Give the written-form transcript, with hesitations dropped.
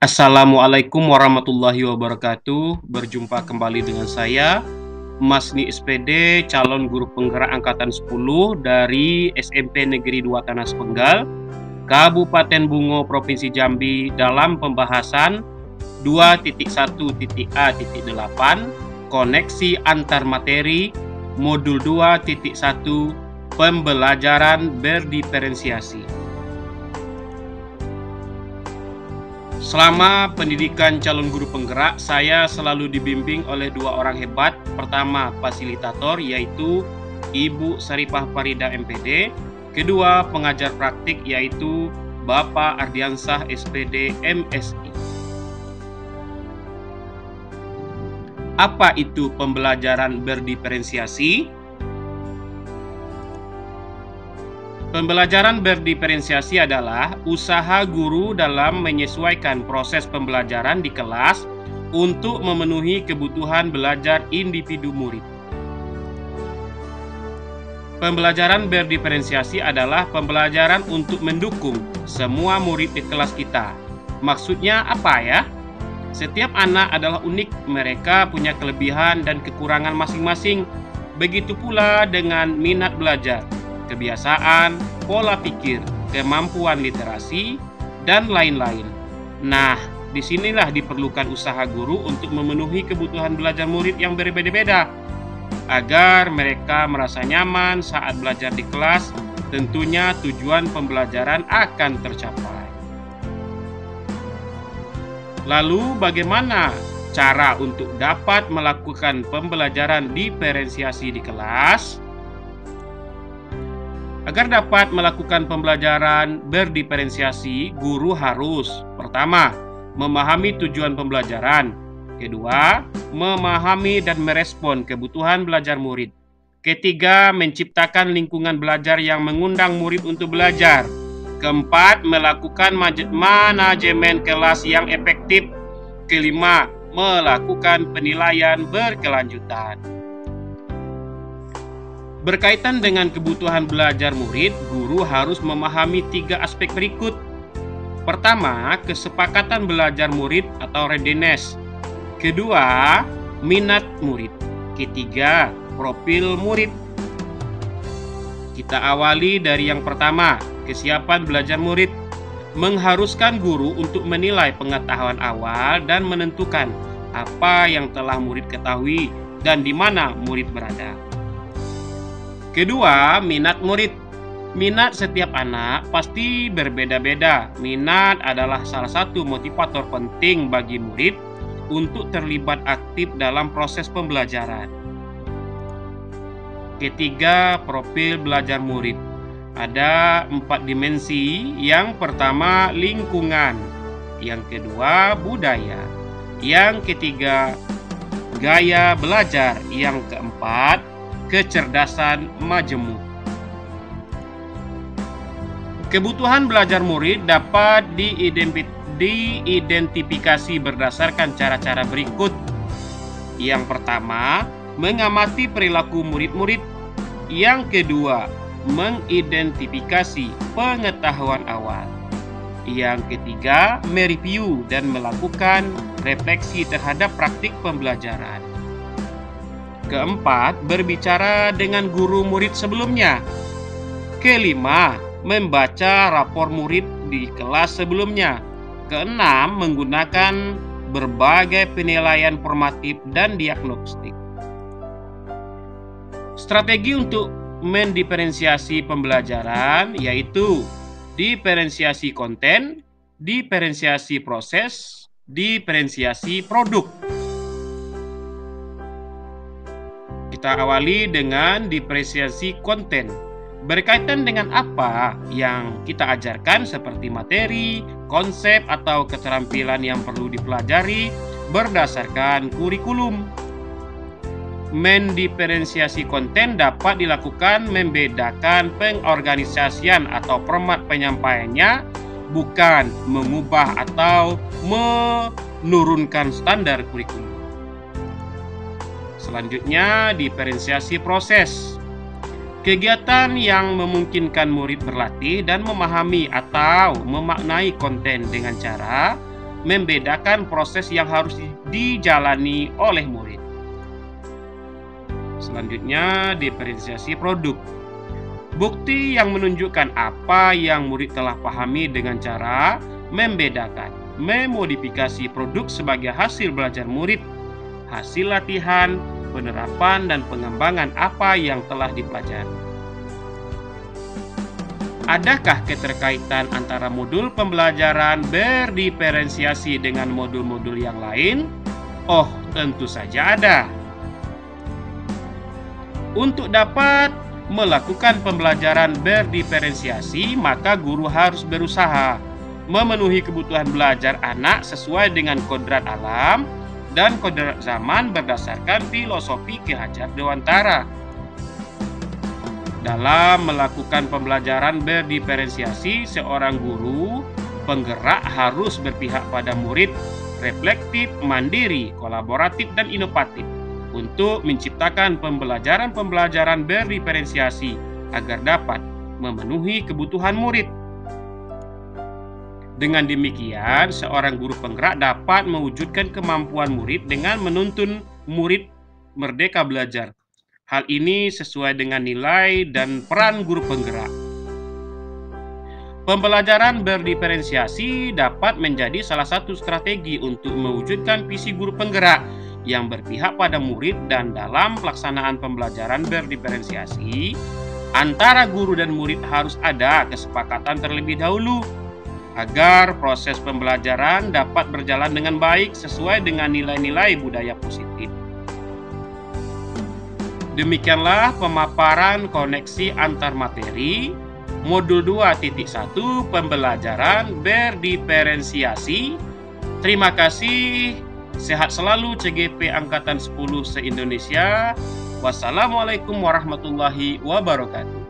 Assalamualaikum warahmatullahi wabarakatuh. Berjumpa kembali dengan saya, Masni SPD, calon guru penggerak angkatan 10 dari SMP Negeri 2 Tanah Sepenggal, Kabupaten Bungo, Provinsi Jambi, dalam pembahasan 2.1.A.8 koneksi antar materi modul 2.1 pembelajaran berdiferensiasi. Selama pendidikan calon guru penggerak, saya selalu dibimbing oleh dua orang hebat. Pertama, fasilitator, yaitu Ibu Saripah Farida MPD. Kedua, pengajar praktik, yaitu Bapak Ardiansah SPD MSI. Apa itu pembelajaran berdiferensiasi? Pembelajaran berdiferensiasi adalah usaha guru dalam menyesuaikan proses pembelajaran di kelas untuk memenuhi kebutuhan belajar individu murid. Pembelajaran berdiferensiasi adalah pembelajaran untuk mendukung semua murid di kelas kita. Maksudnya apa ya? Setiap anak adalah unik, mereka punya kelebihan dan kekurangan masing-masing. Begitu pula dengan minat belajar, kebiasaan, pola pikir, kemampuan literasi, dan lain-lain. Nah, disinilah diperlukan usaha guru untuk memenuhi kebutuhan belajar murid yang berbeda-beda, agar mereka merasa nyaman saat belajar di kelas. Tentunya tujuan pembelajaran akan tercapai. Lalu bagaimana cara untuk dapat melakukan pembelajaran diferensiasi di kelas? Agar dapat melakukan pembelajaran berdiferensiasi, guru harus: pertama, memahami tujuan pembelajaran. Kedua, memahami dan merespon kebutuhan belajar murid. Ketiga, menciptakan lingkungan belajar yang mengundang murid untuk belajar. Keempat, melakukan manajemen kelas yang efektif. Kelima, melakukan penilaian berkelanjutan. Berkaitan dengan kebutuhan belajar murid, guru harus memahami 3 aspek berikut. Pertama, kesepakatan belajar murid atau readiness. Kedua, minat murid. Ketiga, profil murid. Kita awali dari yang pertama, kesiapan belajar murid. Mengharuskan guru untuk menilai pengetahuan awal dan menentukan apa yang telah murid ketahui dan di mana murid berada. Kedua, minat murid. Minat setiap anak pasti berbeda-beda. Minat adalah salah satu motivator penting bagi murid untuk terlibat aktif dalam proses pembelajaran. Ketiga, profil belajar murid. Ada 4 dimensi. Yang pertama, lingkungan. Yang kedua, budaya. Yang ketiga, gaya belajar. Yang keempat, kecerdasan majemuk. Kebutuhan belajar murid dapat diidentifikasi berdasarkan cara-cara berikut. Yang pertama, mengamati perilaku murid-murid. Yang kedua, mengidentifikasi pengetahuan awal. Yang ketiga, mereview dan melakukan refleksi terhadap praktik pembelajaran. Keempat, berbicara dengan guru murid sebelumnya. Kelima, membaca rapor murid di kelas sebelumnya. Keenam, menggunakan berbagai penilaian formatif dan diagnostik. Strategi untuk mendiferensiasi pembelajaran yaitu diferensiasi konten, diferensiasi proses, diferensiasi produk. Kita awali dengan diferensiasi konten. Berkaitan dengan apa yang kita ajarkan seperti materi, konsep, atau keterampilan yang perlu dipelajari berdasarkan kurikulum. Mendiferensiasi konten dapat dilakukan membedakan pengorganisasian atau format penyampaiannya, bukan mengubah atau menurunkan standar kurikulum. Selanjutnya, diferensiasi proses. Kegiatan yang memungkinkan murid berlatih dan memahami atau memaknai konten dengan cara membedakan proses yang harus dijalani oleh murid. Selanjutnya, diferensiasi produk. Bukti yang menunjukkan apa yang murid telah pahami dengan cara membedakan, memodifikasi produk sebagai hasil belajar murid, hasil latihan, penerapan, dan pengembangan apa yang telah dipelajari. Adakah keterkaitan antara modul pembelajaran berdiferensiasi dengan modul-modul yang lain? Oh, tentu saja ada. Untuk dapat melakukan pembelajaran berdiferensiasi, maka guru harus berusaha memenuhi kebutuhan belajar anak sesuai dengan kodrat alam dan kodrat zaman berdasarkan filosofi Ki Hajar Dewantara. Dalam melakukan pembelajaran berdiferensiasi, seorang guru penggerak harus berpihak pada murid, reflektif, mandiri, kolaboratif, dan inovatif untuk menciptakan pembelajaran-pembelajaran berdiferensiasi agar dapat memenuhi kebutuhan murid. Dengan demikian, seorang guru penggerak dapat mewujudkan kemampuan murid dengan menuntun murid merdeka belajar. Hal ini sesuai dengan nilai dan peran guru penggerak. Pembelajaran berdiferensiasi dapat menjadi salah satu strategi untuk mewujudkan visi guru penggerak yang berpihak pada murid, dan dalam pelaksanaan pembelajaran berdiferensiasi, antara guru dan murid harus ada kesepakatan terlebih dahulu agar proses pembelajaran dapat berjalan dengan baik sesuai dengan nilai-nilai budaya positif. Demikianlah pemaparan koneksi antar materi modul 2.1 pembelajaran berdiferensiasi. Terima kasih. Sehat selalu CGP Angkatan 10 se-Indonesia. Wassalamualaikum warahmatullahi wabarakatuh.